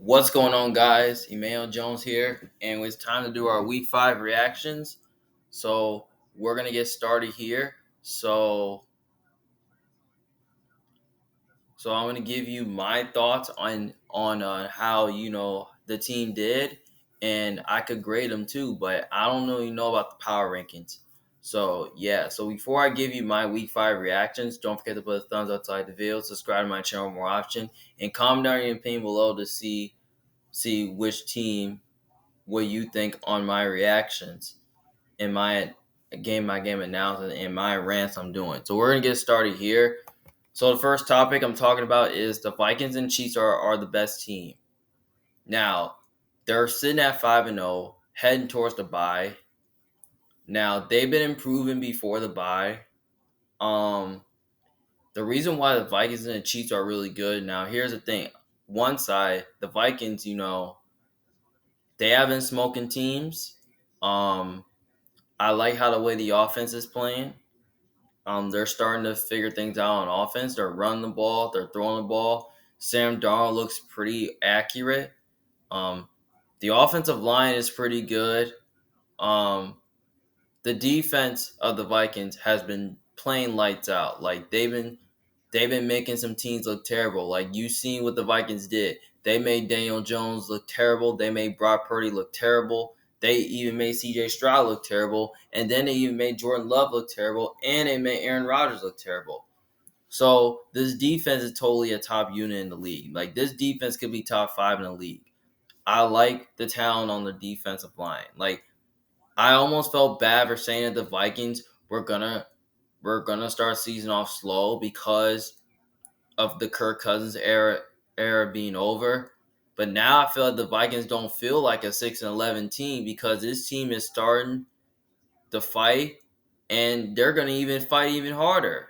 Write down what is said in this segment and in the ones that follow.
What's going on, guys? Emmanuel Jones here, and it's time to do our Week 5 reactions. So we're gonna get started here. So I'm gonna give you my thoughts on how the team did, and I could grade them too, but I don't really know about the power rankings. So yeah, so before I give you my Week 5 reactions, don't forget to put a thumbs up to like the video, subscribe to my channel for more option, and comment down your opinion below to see which team what you think on my reactions and my game by game analysis and my rants I'm doing. So we're gonna get started here. So the first topic I'm talking about is the Vikings and Chiefs are the best team. Now they're sitting at 5-0, heading towards the bye. Now they've been improving before the bye. Um, the reason why the Vikings and the Chiefs are really good. Now here's the thing: one side, the Vikings, they have been smoking teams. Um, I like how the way the offense is playing. They're starting to figure things out on offense. They're running the ball. They're throwing the ball. Sam Darnold looks pretty accurate. Um, the offensive line is pretty good. Um, the defense of the Vikings has been playing lights out. Like they've been making some teams look terrible. Like you seen what the Vikings did. They made Daniel Jones look terrible. They made Brock Purdy look terrible. They even made C.J. Stroud look terrible, and then they even made Jordan Love look terrible, and they made Aaron Rodgers look terrible. So this defense is totally a top unit in the league. Like this defense could be top 5 in the league. I like the talent on the defensive line. Like I almost felt bad for saying that the Vikings were gonna start season off slow because of the Kirk Cousins era being over. But now I feel like the Vikings don't feel like a 6-11 team because this team is starting to fight, and they're gonna even fight even harder.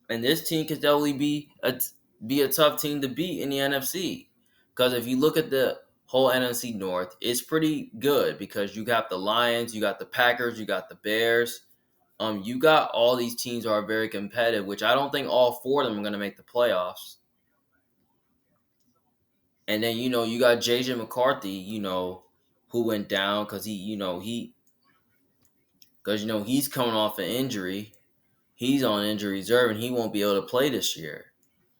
And this team could definitely be a tough team to beat in the NFC. Because if you look at the whole NFC North, it's pretty good because you got the Lions, you got the Packers, you got the Bears. You got all these teams that are very competitive, which I don't think all four of them are going to make the playoffs. And then you got JJ McCarthy, who went down because he's coming off an injury. He's on injury reserve and he won't be able to play this year,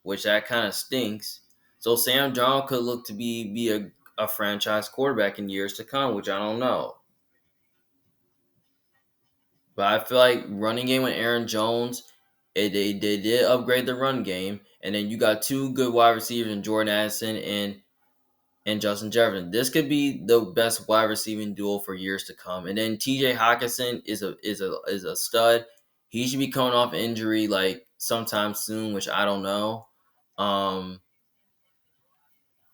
which that kind of stinks. So Sam Darnold could look to be a franchise quarterback in years to come, which I don't know. But I feel like running game with Aaron Jones, they did upgrade the run game, and then you got two good wide receivers in Jordan Addison and Justin Jefferson. This could be the best wide receiving duo for years to come. And then T.J. Hawkinson is a stud. He should be coming off injury like sometime soon, which I don't know. Um,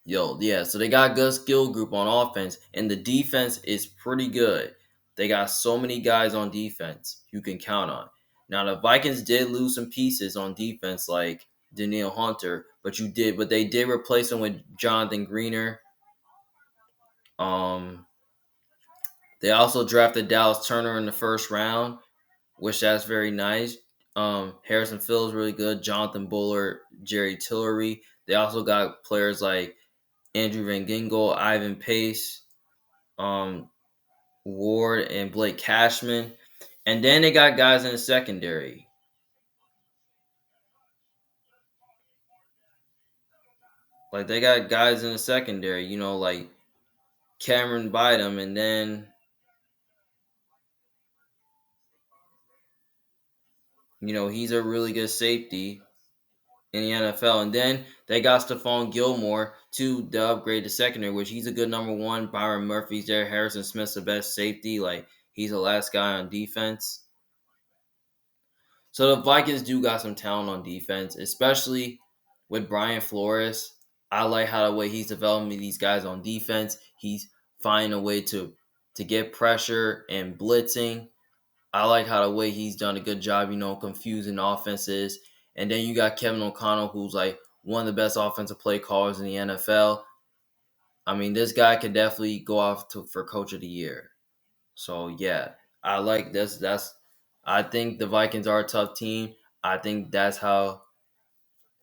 yeah. So they got a good skill group on offense, and the defense is pretty good. They got so many guys on defense you can count on. Now the Vikings did lose some pieces on defense, like Danielle Hunter, but they did replace him with Jonathan Greener. Um, they also drafted Dallas Turner in the first round, which that's very nice. Harrison Phillips really good. Jonathan Bullard, Jerry Tillery. They also got players like Andrew Van Ginkel, Ivan Pace, um, Ward, and Blake Cashman. And then they got guys in the secondary. Like they got guys in the secondary, like Cameron Bydom, and then he's a really good safety in the NFL. And then they got Stephon Gilmore to upgrade the secondary, which he's a good number one. Byron Murphy's there. Harrison Smith's the best safety. Like he's the last guy on defense. So the Vikings do got some talent on defense, especially with Brian Flores. I like how the way he's developing these guys on defense. He's finding a way to get pressure and blitzing. I like how the way he's done a good job, confusing offenses. And then you got Kevin O'Connell, who's like one of the best offensive play callers in the NFL. I mean, this guy could definitely go off for Coach of the Year. So yeah, I like this. I think the Vikings are a tough team. I think that's how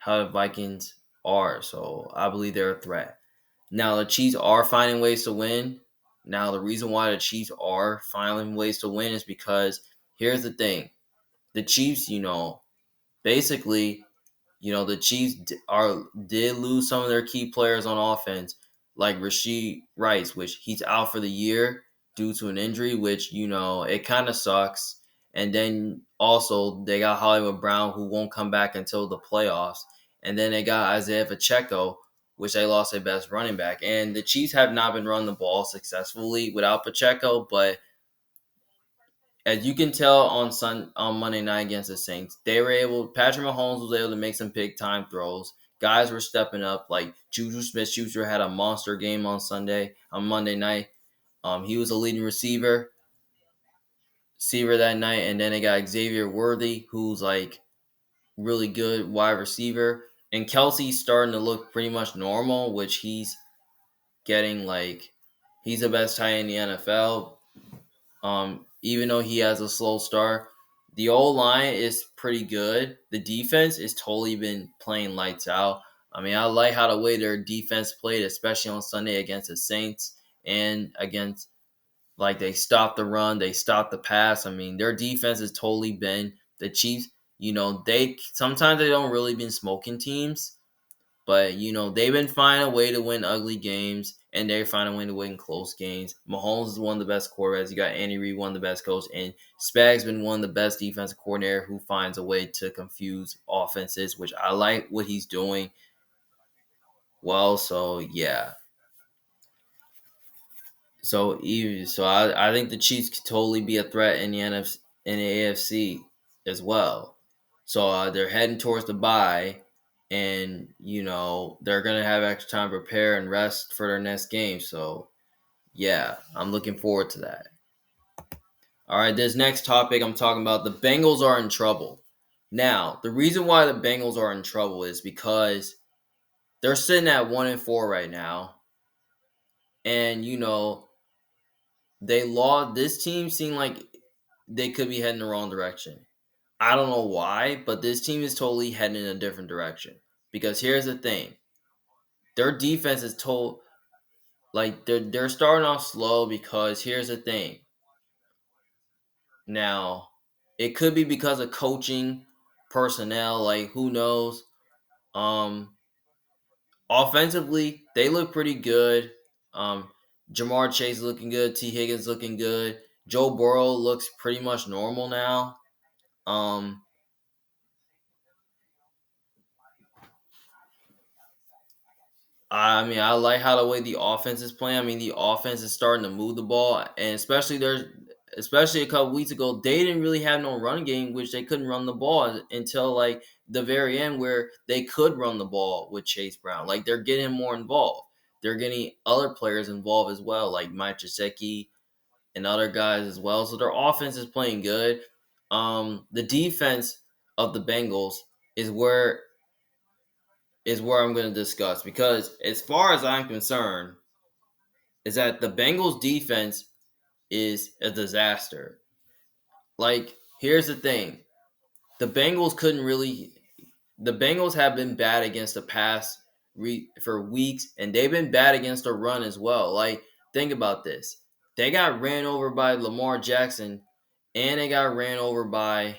the Vikings are. So I believe they're a threat. Now the Chiefs are finding ways to win. Now the reason why the Chiefs are finding ways to win is because here's the thing: the Chiefs, basically, the Chiefs did lose some of their key players on offense, like Rasheed Rice, which he's out for the year due to an injury, which it kind of sucks. And then also they got Hollywood Brown, who won't come back until the playoffs, and then they got Isaiah Pacheco, which they lost their best running back. And the Chiefs have not been running the ball successfully without Pacheco, but as you can tell on Monday night against the Saints, Patrick Mahomes was able to make some big time throws. Guys were stepping up, like Juju Smith-Schuster had a monster game on Monday night. He was a leading receiver that night, and then they got Xavier Worthy, who's like really good wide receiver, and Kelsey's starting to look pretty much normal, which getting like he's the best tight end in the NFL. Even though he has a slow start, the old line is pretty good. The defense is totally been playing lights out. I mean, I like how the way their defense played, especially on Sunday against the Saints and against they stopped the run, they stopped the pass. I mean, their defense has totally been the Chiefs. They sometimes they don't really been smoking teams, but they've been finding a way to win ugly games, and they're finding a way to win close games. Mahomes is one of the best quarterbacks. You got Andy Reid, one of the best coaches, and Spag's been one of the best defensive coordinator who finds a way to confuse offenses, which I like what he's doing. Well, so yeah. So I think the Chiefs could totally be a threat in the NFC, in the AFC as well. So they're heading towards the bye, and they're gonna have extra time to prepare and rest for their next game. So yeah, I'm looking forward to that. All right, this next topic I'm talking about, the Bengals are in trouble. Now, the reason why the Bengals are in trouble is because they're sitting at 1-4 right now, and they lost. This team seemed like they could be heading the wrong direction. I don't know why, but this team is totally heading in a different direction. Because here's the thing: their defense is they're starting off slow. Because here's the thing: now it could be because of coaching, personnel. Like who knows? Um, Offensively, they look pretty good. Um, Jamar Chase looking good. T Higgins looking good. Joe Burrow looks pretty much normal now. Um, I mean, I like how the way the offense is playing. I mean, the offense is starting to move the ball, and especially a couple weeks ago, they didn't really have no run game, which they couldn't run the ball until like the very end, where they could run the ball with Chase Brown. Like they're getting more involved. They're getting other players involved as well, like Mike Gesicki and other guys as well. So their offense is playing good. The defense of the Bengals is where I'm going to discuss, because as far as I'm concerned, is that the Bengals defense is a disaster. Like, here's the thing. The Bengals couldn't really the Bengals have been bad against the pass for weeks, and they've been bad against the run as well. Like, think about this. They got ran over by Lamar Jackson, and they got ran over by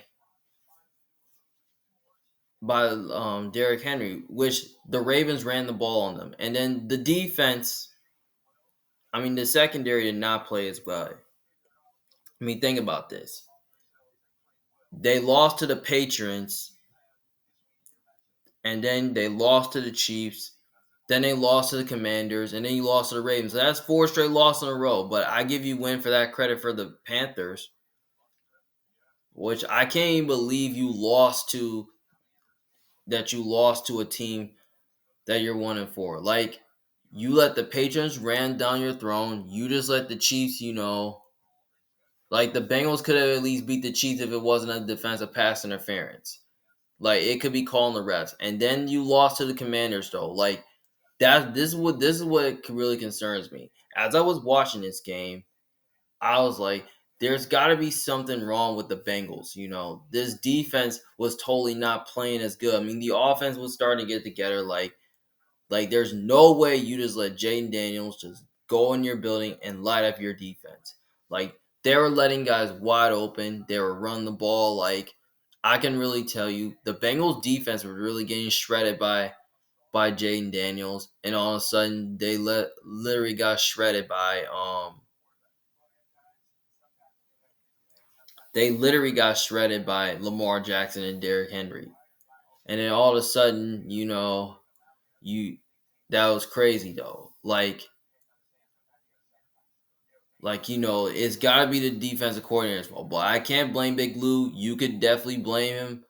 Derrick Henry, which the Ravens ran the ball on them. And then the defense, I mean, the secondary did not play as well. I mean, think about this. They lost to the Patriots, and then they lost to the Chiefs, then they lost to the Commanders, and then you lost to the Ravens. So that's 4 straight losses in a row. But I give you win for that credit for the Panthers, which I can't even believe you lost to a team that you're 1-4. Like, you let the Patriots ran down your throne. You just let the Chiefs, like the Bengals could have at least beat the Chiefs if it wasn't a defensive pass interference. Like it could be calling the refs, and then you lost to the Commanders though. Like this is what really concerns me. As I was watching this game, I was like, "There's got to be something wrong with the Bengals." This defense was totally not playing as good. I mean, the offense was starting to get together. Like Like, there's no way you just let Jaden Daniels just go in your building and light up your defense. Like, they were letting guys wide open. They were running the ball. Like, I can really tell you, the Bengals defense was really getting shredded by Jaden Daniels, and all of a sudden literally got shredded by Lamar Jackson and Derrick Henry. And then all of a sudden, you that was crazy though. It's got to be the defensive coordinator's fault. But I can't blame Big Lou. You could definitely blame him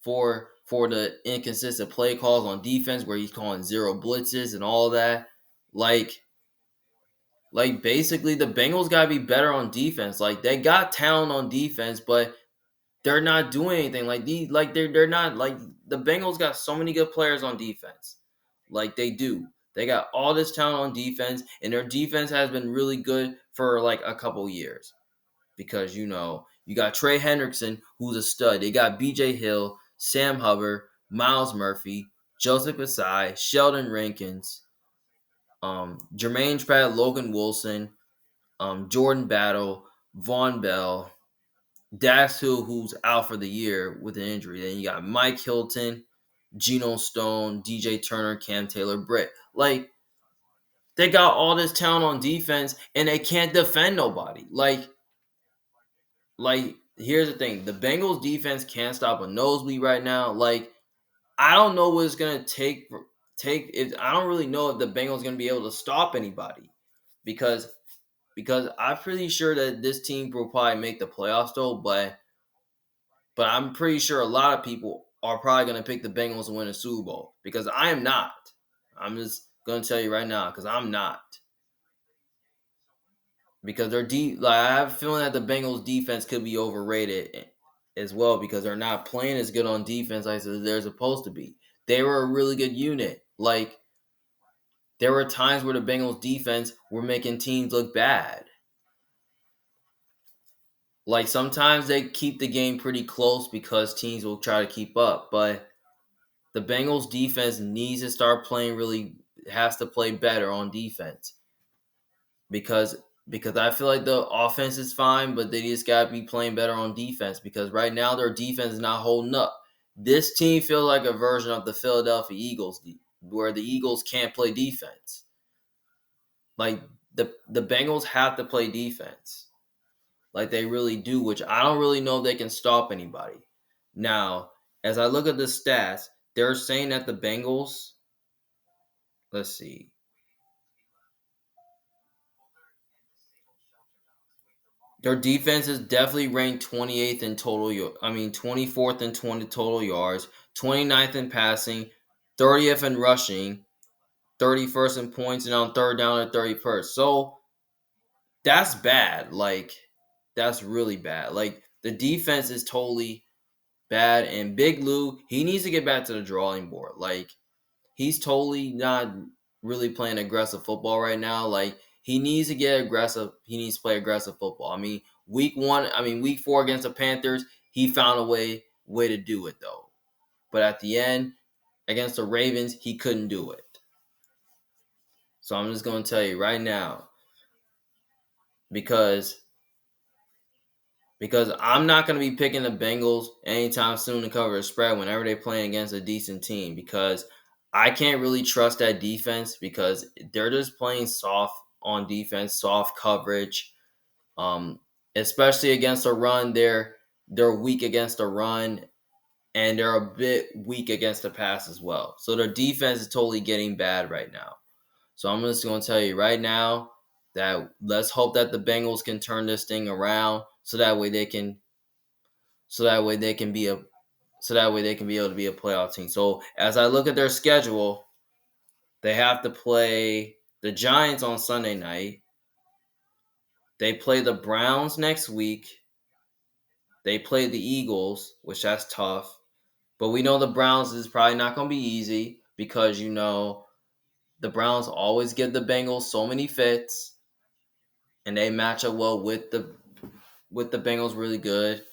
for the inconsistent play calls on defense, where he's calling zero blitzes and all that. Like basically, the Bengals got to be better on defense. Like, they got talent on defense, but they're not doing anything. They're not like, the Bengals got so many good players on defense. Like, they do. They got all this talent on defense, and their defense has been really good for like a couple years. Because you got Trey Hendrickson, who's a stud. They got BJ Hill, Sam Hubbard, Miles Murphy, Joseph Asai, Sheldon Rankins, Jermaine Pratt, Logan Wilson, Jordan Battle, Vaughn Bell, Dax Hill, who's out for the year with an injury. Then you got Mike Hilton, Geno Stone, DJ Turner, Cam Taylor, Britt. Like, they got all this talent on defense, and they can't defend nobody. Here's the thing: the Bengals defense can't stop a nosebleed right now. Like, I don't know what it's gonna take. If I don't really know if the Bengals gonna be able to stop anybody, because I'm pretty sure that this team will probably make the playoffs though. But I'm pretty sure a lot of people are probably gonna pick the Bengals to win a Super Bowl, because I am not. I'm just gonna tell you right now, because I'm not. Because they're deep. Like, I have a feeling that the Bengals defense could be overrated as well, because they're not playing as good on defense as they're supposed to be. They were a really good unit. Like, there were times where the Bengals defense were making teams look bad. Like, sometimes they keep the game pretty close because teams will try to keep up, but the Bengals defense needs to start playing has to play better on defense, because I feel like the offense is fine, but they just gotta be playing better on defense, because right now their defense is not holding up. This team feels like a version of the Philadelphia Eagles, where the Eagles can't play defense. Like, the Bengals have to play defense, like they really do, which I don't really know if they can stop anybody. Now, as I look at the stats, they're saying that the Bengals, let's see, their defense is definitely ranked 28th in total. 24th in 20 total yards, 29th in passing, 30th in rushing, 31st in points, and on third down at 31st. So that's bad. Like, that's really bad. Like, the defense is totally bad. And Big Lou, he needs to get back to the drawing board. Like, he's totally not really playing aggressive football right now. Like, he needs to get aggressive. He needs to play aggressive football. Week 4 against the Panthers, he found a way to do it though. But at the end, against the Ravens, he couldn't do it. So I'm just going to tell you right now, because I'm not going to be picking the Bengals anytime soon to cover a spread whenever they're playing against a decent team, because I can't really trust that defense, because they're just playing soft on defense, soft coverage. Especially against a run, they're weak against a run, and they're a bit weak against the pass as well. So their defense is totally getting bad right now. So I'm just going to tell you right now that let's hope that the Bengals can turn this thing around, so that way they can be able to be a playoff team. So as I look at their schedule, they have to play the Giants on Sunday night. They play the Browns next week. They play the Eagles, which that's tough. But we know the Browns is probably not going to be easy, because the Browns always give the Bengals so many fits, and they match up well with the Bengals really good.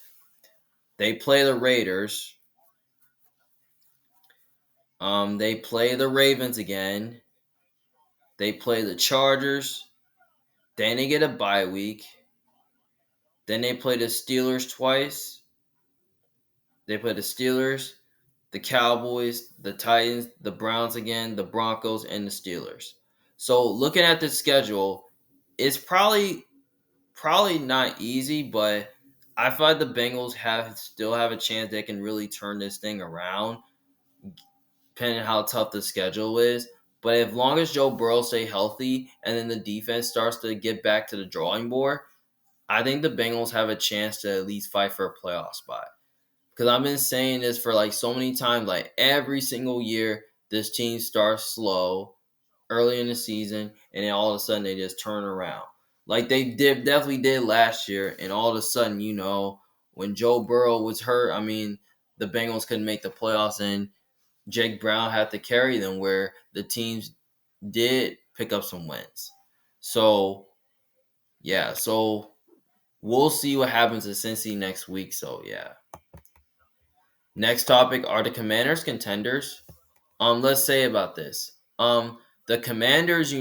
They play the Raiders. They play the Ravens again. They play the Chargers. Then they get a bye week. Then they play the Steelers twice. They play the Steelers, the Cowboys, the Titans, the Browns again, the Broncos, and the Steelers. So looking at the schedule, it's probably not easy, but I feel like the Bengals still have a chance they can really turn this thing around, depending on how tough the schedule is. But as long as Joe Burrow stay healthy and then the defense starts to get back to the drawing board, I think the Bengals have a chance to at least fight for a playoff spot. Because I've been saying this for like so many times, like every single year, this team starts slow early in the season, and then all of a sudden they just turn around. Like they definitely did last year, and all of a sudden, when Joe Burrow was hurt, I mean, the Bengals couldn't make the playoffs, and Jake Brown had to carry them where the teams did pick up some wins. So, yeah, so we'll see what happens to Cincy next week. So, yeah. Next topic are the Commanders contenders. Let's say about this. The Commanders,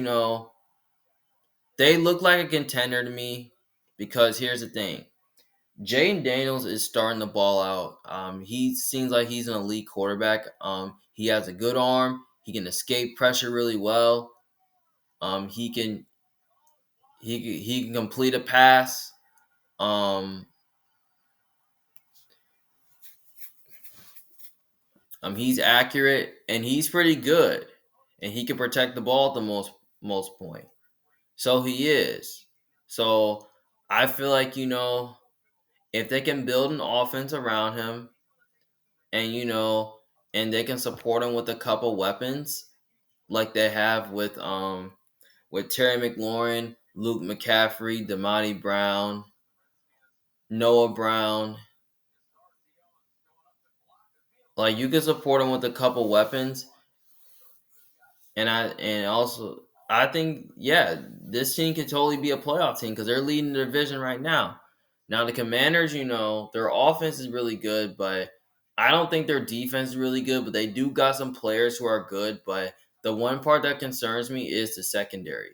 they look like a contender to me because here's the thing. Jaden Daniels is starting to ball out. He seems like he's an elite quarterback. He has a good arm. He can escape pressure really well. He can he can complete a pass. Um, he's accurate and he's pretty good, and he can protect the ball at the most point. So he is. So I feel like if they can build an offense around him, and and they can support him with a couple weapons like they have with Terry McLaurin, Luke McCaffrey, Damani Brown, Noah Brown. Like you can support him with a couple weapons, and also I think this team could totally be a playoff team because they're leading the division right now. Now the Commanders, their offense is really good, but I don't think their defense is really good. But they do got some players who are good. But the one part that concerns me is the secondary,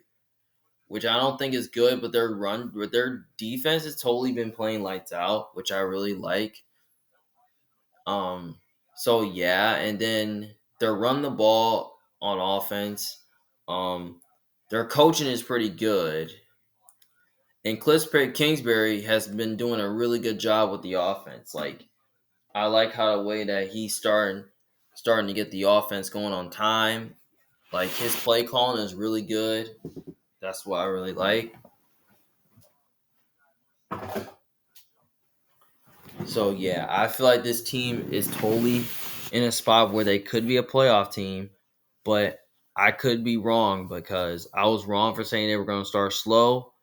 which I don't think is good. But their defense has totally been playing lights out, which I really like. Um, so yeah, and then they run the ball on offense. Um, their coaching is pretty good, and Kingsbury has been doing a really good job with the offense. Like I like how the way that he's starting to get the offense going on time. Like his play calling is really good. That's what I really like. So yeah, I feel like this team is totally in a spot where they could be a playoff team, but I could be wrong because I was wrong for saying they were going to start slow,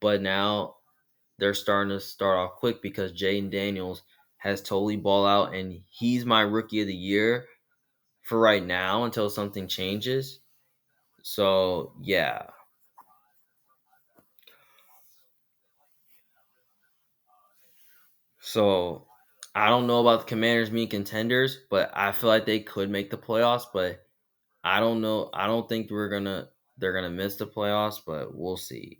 but now they're starting to start off quick because Jaden Daniels has totally ball out, and he's my rookie of the year for right now until something changes. So yeah, so I don't know about the Commanders being contenders, but I feel like they could make the playoffs, but I don't know. I don't think they're gonna miss the playoffs, but we'll see.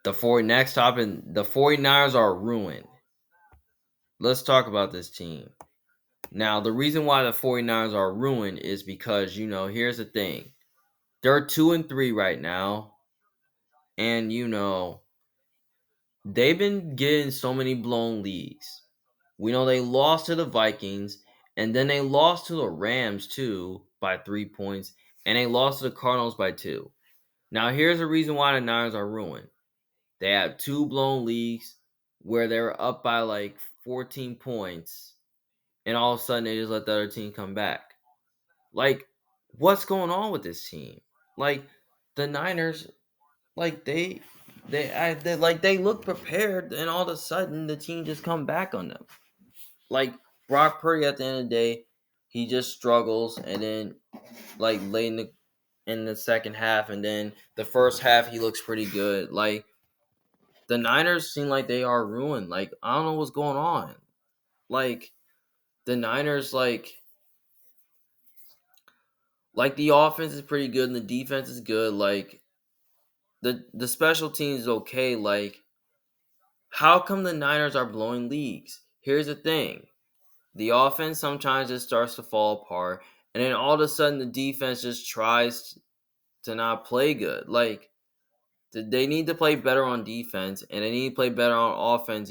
Next topic, the 49ers are ruined. Let's talk about this team. Now, the reason why the 49ers are ruined is because, here's the thing. They're 2-3 right now, and they've been getting so many blown leads. We know they lost to the Vikings, and then they lost to the Rams too by 3 points, and they lost to the Cardinals by two. Now, here's the reason why the Niners are ruined. They had two blown leads where they were up by like 14 points, and all of a sudden they just let the other team come back. Like, what's going on with this team? Like, the Niners, like they look prepared, and all of a sudden the team just come back on them. Like Brock Purdy, at the end of the day, he just struggles, and then like late in the second half, and then the first half he looks pretty good. Like the Niners seem like they are ruined. Like I don't know what's going on. Like the Niners like the offense is pretty good and the defense is good. Like the special teams is okay. Like how come the Niners are blowing leagues? Here's the thing. The offense sometimes just starts to fall apart, and then all of a sudden the defense just tries to not play good. Like they need to play better on defense, and they need to play better on offense.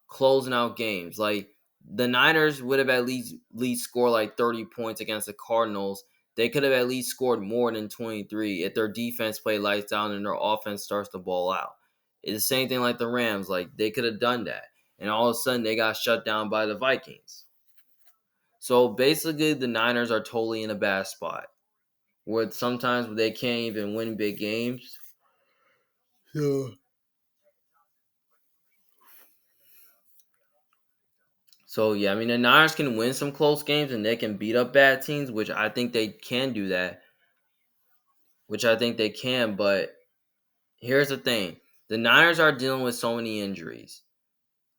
Closing out games. Like the Niners would have at least scored like 30 points against the Cardinals. They could have at least scored more than 23 if their defense played lights down and their offense starts to ball out. It's the same thing like the Rams. Like they could have done that, and all of a sudden they got shut down by the Vikings. So basically, the Niners are totally in a bad spot where sometimes they can't even win big games. Yeah. So yeah, I mean the Niners can win some close games and they can beat up bad teams, which I think they can do that. Which I think they can, but here's the thing: the Niners are dealing with so many injuries.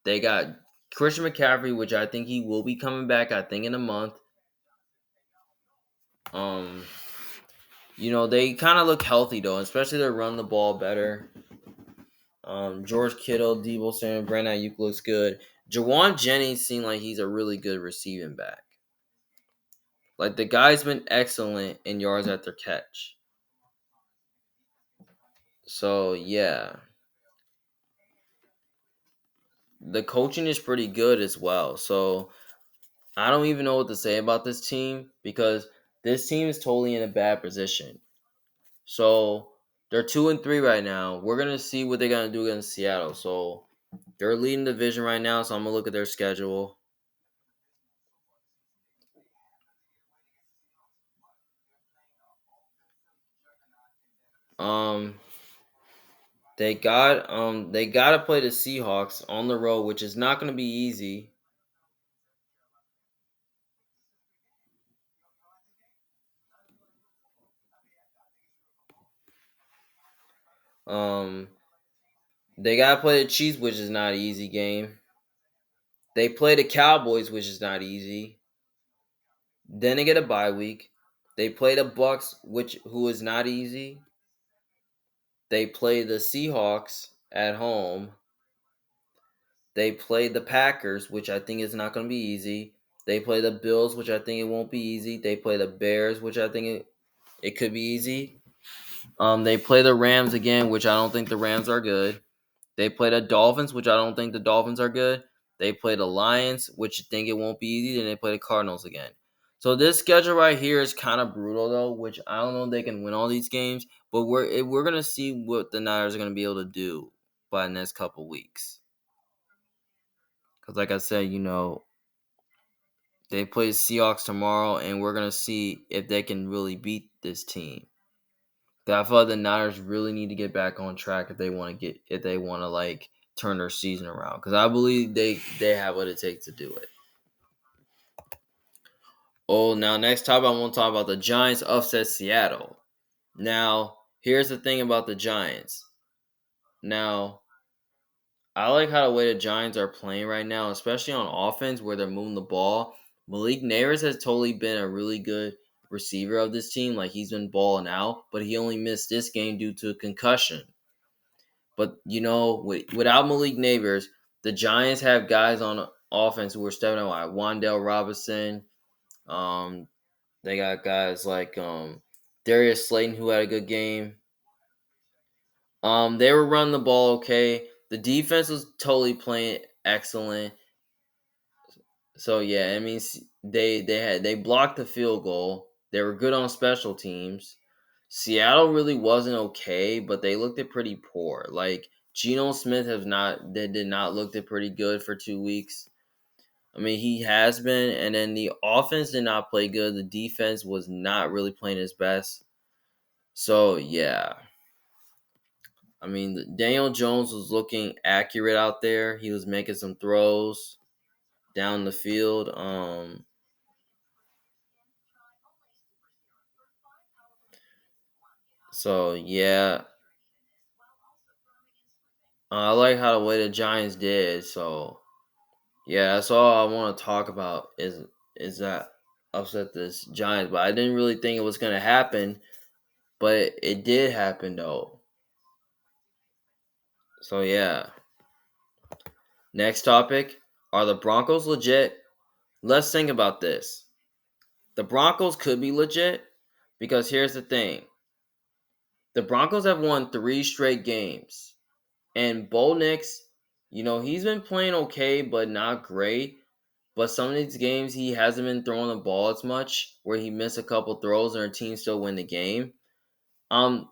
They got Christian McCaffrey, which I think he will be coming back. I think in a month. Um, they kind of look healthy though, especially they run the ball better. George Kittle, Debo Samuel, Brandon Ayuk looks good. Jawan Jennings seemed like he's a really good receiving back. Like the guy's been excellent in yards after catch. So yeah, the coaching is pretty good as well. So I don't even know what to say about this team because this team is totally in a bad position. So they're 2-3 right now. We're gonna see what they're gonna do against Seattle. So they're leading the division right now. So I'm gonna look at their schedule. Um, they gotta play the Seahawks on the road, which is not gonna be easy. Um, they gotta play the Chiefs, which is not an easy game. They play the Cowboys, which is not easy. Then they get a bye week. They play the Bucks, who is not easy. They play the Seahawks at home. They play the Packers, which I think is not going to be easy. They play the Bills, which I think it won't be easy. They play the Bears, which I think it could be easy. They play the Rams again, which I don't think the Rams are good. They play the Dolphins, which I don't think the Dolphins are good. They play the Lions, which I think it won't be easy. Then they play the Cardinals again. So this schedule right here is kind of brutal, though, which I don't know if they can win all these games. But we're gonna see what the Niners are gonna be able to do by the next couple weeks. Because, like I said, they play the Seahawks tomorrow, and we're gonna see if they can really beat this team. I feel like the Niners really need to get back on track if they want to like turn their season around. Because I believe they have what it takes to do it. Oh, now next topic I want to talk about the Giants upset Seattle. Now here's the thing about the Giants. Now I like how the way the Giants are playing right now, especially on offense where they're moving the ball. Malik Neighbors has totally been a really good receiver of this team. Like he's been balling out, but he only missed this game due to a concussion. But without Malik Neighbors, the Giants have guys on offense who are stepping up, like Wandale Robinson. Um, they got guys like Darius Slayton who had a good game. They were running the ball okay. The defense was totally playing excellent. So yeah, I mean they blocked the field goal. They were good on special teams. Seattle really wasn't okay, but they looked at pretty poor. Like Geno Smith they did not look at pretty good for 2 weeks. I mean he has been, and then the offense did not play good. The defense was not really playing its best. So yeah, I mean Daniel Jones was looking accurate out there. He was making some throws down the field. So yeah, I like how the way the Giants did. So yeah, that's all I want to talk about is that upset this Giants, but I didn't really think it was gonna happen, but it did happen though. So yeah. Next topic: are the Broncos legit? Let's think about this. The Broncos could be legit because here's the thing: the Broncos have won 3 straight games, and Bo Nix, he's been playing okay, but not great. But some of these games he hasn't been throwing the ball as much, where he missed a couple throws and our team still win the game. Um,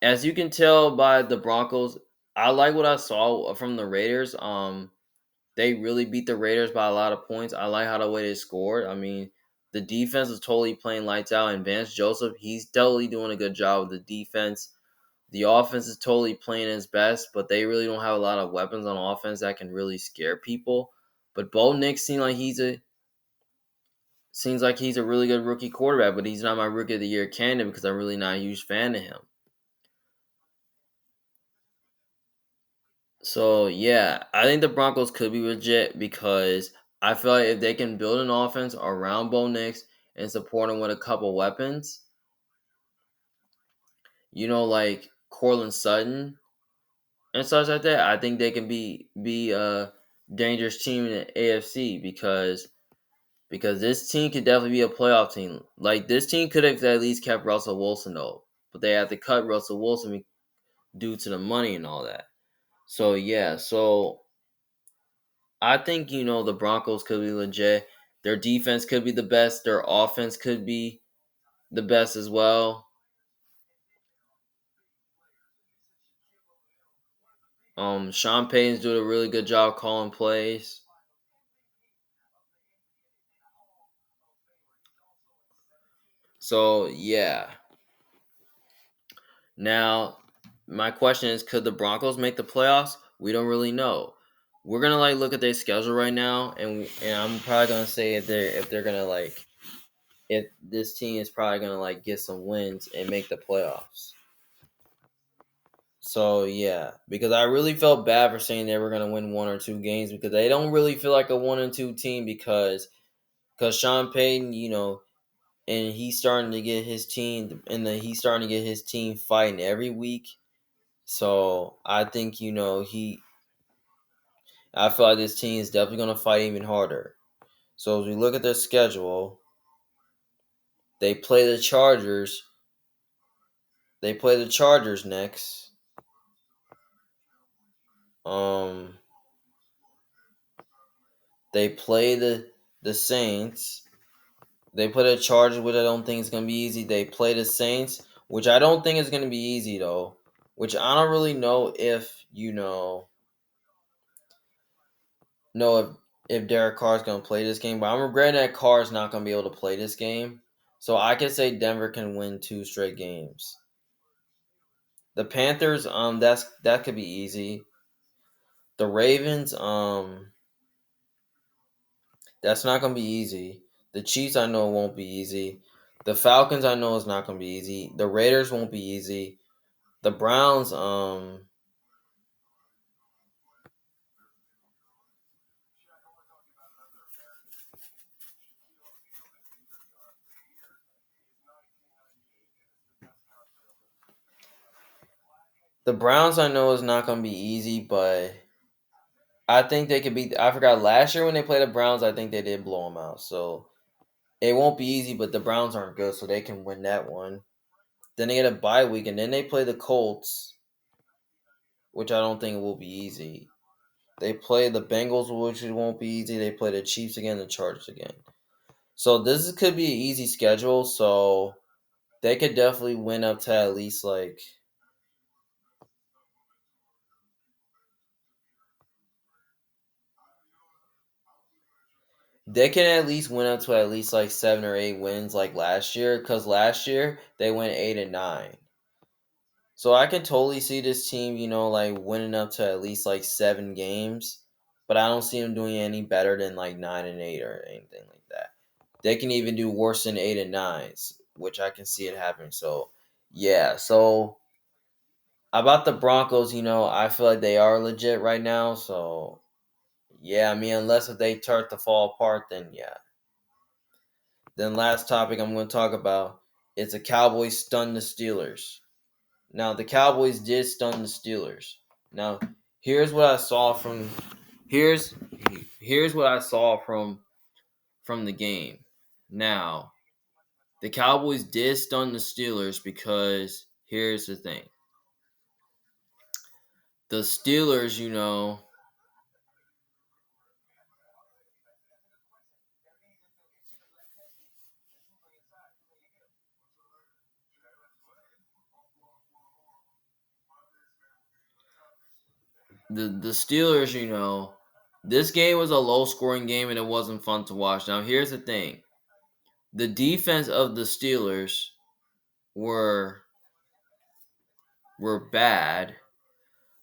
as you can tell by the Broncos, I like what I saw from the Raiders. They really beat the Raiders by a lot of points. I like how the way they scored. I mean, the defense is totally playing lights out, and Vance Joseph, he's totally doing a good job with the defense. The offense is totally playing his best, but they really don't have a lot of weapons on offense that can really scare people. But Bo Nix seems like he's a really good rookie quarterback, but he's not my rookie of the year candidate because I'm really not a huge fan of him. So yeah, I think the Broncos could be legit because I feel like if they can build an offense around Bo Nix and support him with a couple weapons, like Cortland Sutton and such like that, I think they can be a dangerous team in the AFC because this team could definitely be a playoff team. Like this team could have at least kept Russell Wilson though, but they had to cut Russell Wilson due to the money and all that. So yeah, so I think the Broncos could be legit. Their defense could be the best. Their offense could be the best as well. Sean Payton's doing a really good job calling plays. So yeah. Now, my question is, could the Broncos make the playoffs? We don't really know. We're gonna look at their schedule right now, and I'm probably gonna say if they're gonna if this team is probably gonna get some wins and make the playoffs. So yeah, because I really felt bad for saying they were gonna win 1 or 2 games because they don't really feel like a 1 and 2 team because Sean Payton, and he's starting to get his team he's starting to get his team fighting every week. So I think I feel like this team is definitely gonna fight even harder. So as we look at their schedule, they play the Chargers. They play the Chargers next. Um, they play the Saints. They play the Chargers, which I don't think is gonna be easy. They play the Saints, which I don't think is gonna be easy though. Which I don't really know if know if Derek Carr is gonna play this game, but I'm regretting that Carr is not gonna be able to play this game. So I could say Denver can win 2 straight games. The Panthers, that could be easy. The Ravens, that's not gonna be easy. The Chiefs, I know won't be easy. The Falcons, I know is not gonna be easy. The Raiders won't be easy. The Browns, I know is not gonna be easy, but I think they could beat. I forgot last year when they played the Browns, I think they did blow them out. So it won't be easy, but the Browns aren't good, so they can win that one. Then they get a bye week, and then they play the Colts, which I don't think will be easy. They play the Bengals, which won't be easy. They play the Chiefs again, the Chargers again. So could be an easy schedule. So they could definitely win up to at least they can at least win up to at least 7 or 8 wins like last year. Because last year they went 8 and 9. So I can totally see this team, winning up to at least 7 games. But I don't see them doing any better than 9 and 8 or anything like that. They can even do worse than 8 and 9s, which I can see it happening. So yeah, so about the Broncos, I feel like they are legit right now. So yeah, I mean, unless if they start to fall apart, then yeah. Then last topic I'm going to talk about is the Cowboys stun the Steelers. Now the Cowboys did stun the Steelers. Now here's what I saw from here's here's what I saw from the game. Now the Cowboys did stun the Steelers because here's the thing. The Steelers, the Steelers, this game was a low scoring game and it wasn't fun to watch. Now here's the thing. The defense of the Steelers were were bad.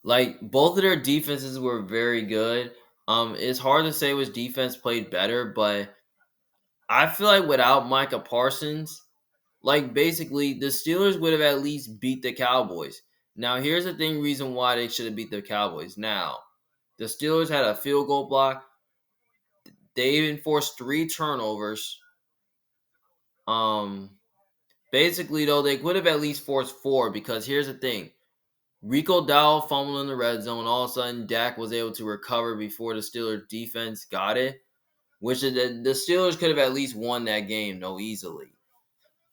Like both of their defenses were very good. It's hard to say which defense played better, but I feel like without Micah Parsons, like basically the Steelers would have at least beat the Cowboys. Now here's the thing reason why they should have beat the Cowboys. Now, the Steelers had a field goal block. They even forced 3 turnovers. Um Basically though, they would have at least forced 4 because here's the thing. Rico Dowell fumbled in the red zone. All of a sudden, Dak was able to recover before the Steelers defense got it, which the Steelers could have at least won that game, no, easily.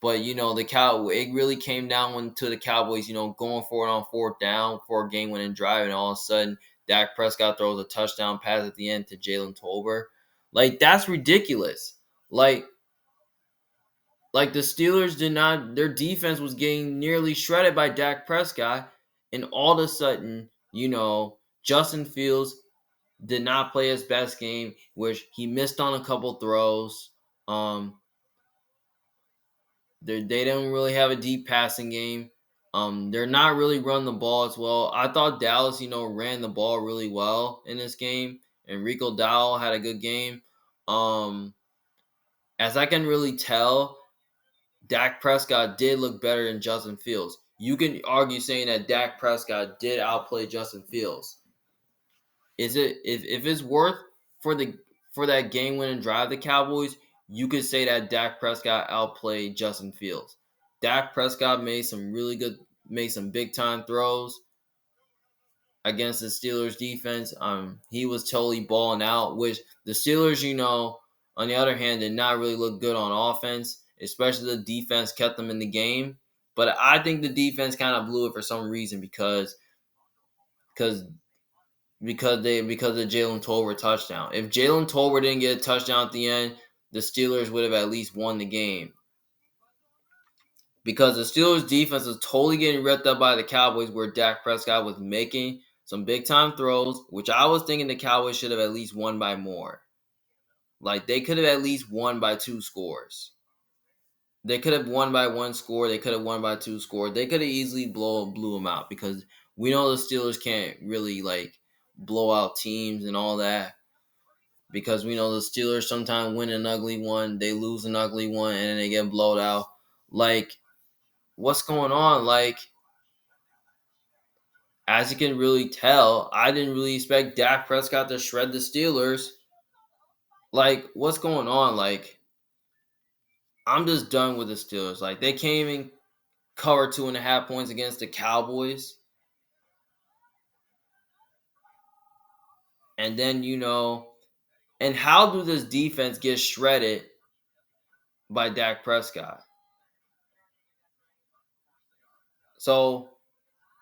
But it really came down to the Cowboys, going for it on 4th down for a game-winning drive, and all of a sudden, Dak Prescott throws a touchdown pass at the end to Jalen Tolbert. Like that's ridiculous. Like like the Steelers did not, their defense was getting nearly shredded by Dak Prescott, and all of a sudden, Justin Fields did not play his best game, which he missed on a couple throws. They don't really have a deep passing game. They're not really running the ball as well. I thought Dallas, ran the ball really well in this game, and Rico Dowell had a good game. As I can really tell, Dak Prescott did look better than Justin Fields. You can argue saying that Dak Prescott did outplay Justin Fields. Is it if it's worth for that game winning drive the Cowboys, you could say that Dak Prescott outplayed Justin Fields. Dak Prescott made some big time throws against the Steelers defense. He was totally balling out, which the Steelers, on the other hand, did not really look good on offense, especially the defense kept them in the game. But I think the defense kind of blew it for some reason because because of Jalen Tolbert touchdown. If Jalen Tolbert didn't get a touchdown at the end, the Steelers would have at least won the game. Because the Steelers defense was totally getting ripped up by the Cowboys, where Dak Prescott was making some big time throws, which I was thinking the Cowboys should have at least won by more. Like they could have at least won by 2 scores. They could have won by 1 score. They could have won by 2 scores. They could have easily blew them out because we know the Steelers can't really like blow out teams and all that. Because we know the Steelers sometimes win an ugly one, they lose an ugly one, and then they get blowed out. Like, what's going on? Like, as you can really tell, I didn't really expect Dak Prescott to shred the Steelers. Like, what's going on? Like, I'm just done with the Steelers. Like, they can't even cover 2.5 points against the Cowboys. And then, and how do this defense get shredded by Dak Prescott? So,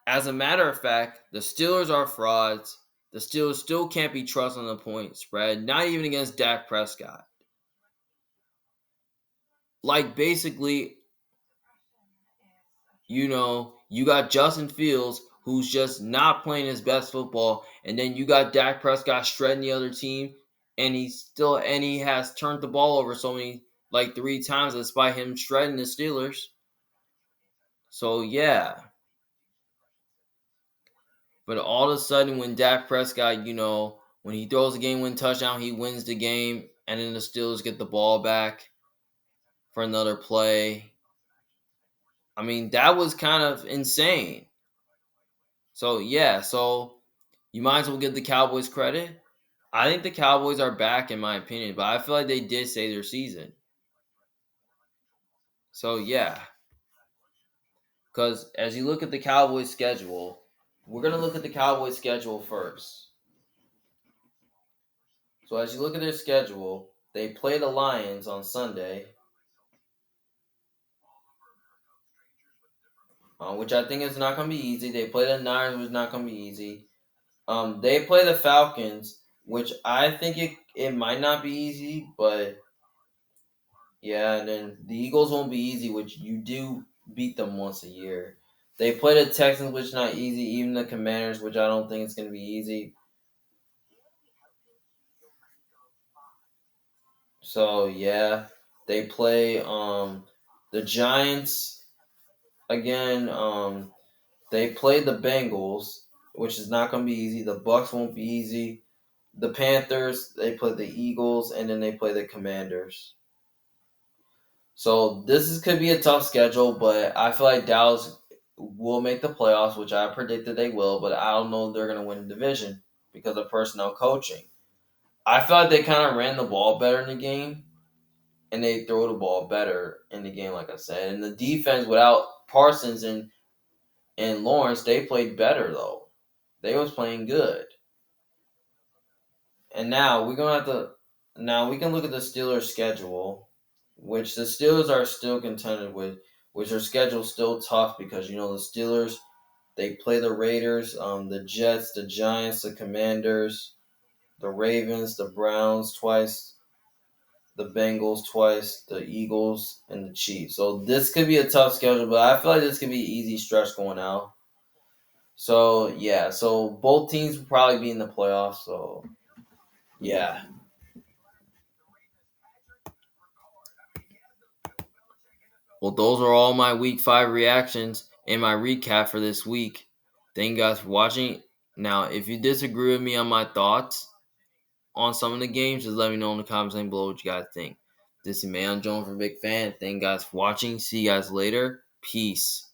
as a matter of fact, the Steelers are frauds. The Steelers still can't be trusted on the point spread, not even against Dak Prescott. Like, basically, you got Justin Fields, who's just not playing his best football, and then you got Dak Prescott shredding the other team, and he has turned the ball over so many, like 3 times, despite him shredding the Steelers. So, yeah. But all of a sudden, when Dak Prescott, when he throws a game-winning touchdown, he wins the game, and then the Steelers get the ball back for another play. I mean, that was kind of insane. So, yeah, you might as well give the Cowboys credit. I think the Cowboys are back, in my opinion, but I feel like they did save their season. So yeah, because as you look at the Cowboys schedule, we're gonna look at the Cowboys schedule first. So as you look at their schedule, they play the Lions on Sunday, which I think is not gonna be easy. They play the Niners, which is not gonna be easy. They play the Falcons, which I think it might not be easy, but yeah, and then the Eagles won't be easy, which you do beat them once a year. They play the Texans, which is not easy. Even the Commanders, which I don't think it's going to be easy. So yeah, they play the Giants again. They play the Bengals, which is not going to be easy. The Bucks won't be easy. The Panthers, they play the Eagles, and then they play the Commanders. So could be a tough schedule, but I feel like Dallas will make the playoffs, which I predicted they will. But I don't know if they're going to win the division because of personnel coaching. I feel like they kind of ran the ball better in the game, and they throw the ball better in the game, like I said. And the defense without Parsons and Lawrence, they played better though. They was playing good. And now we're gonna have to. Now we can look at the Steelers' schedule, which the Steelers are still contended with, which their schedule's still tough because the Steelers they play the Raiders, the Jets, the Giants, the Commanders, the Ravens, the Browns twice, the Bengals twice, the Eagles, and the Chiefs. So this could be a tough schedule, but I feel like this could be an easy stretch going out. So yeah, so both teams will probably be in the playoffs. So yeah. Well, those are all my week 5 reactions and my recap for this week. Thank you guys for watching. Now, if you disagree with me on my thoughts on some of the games, just let me know in the comments down below what you guys think. This is Man Jones for Big Fan. Thank you guys for watching. See you guys later. Peace.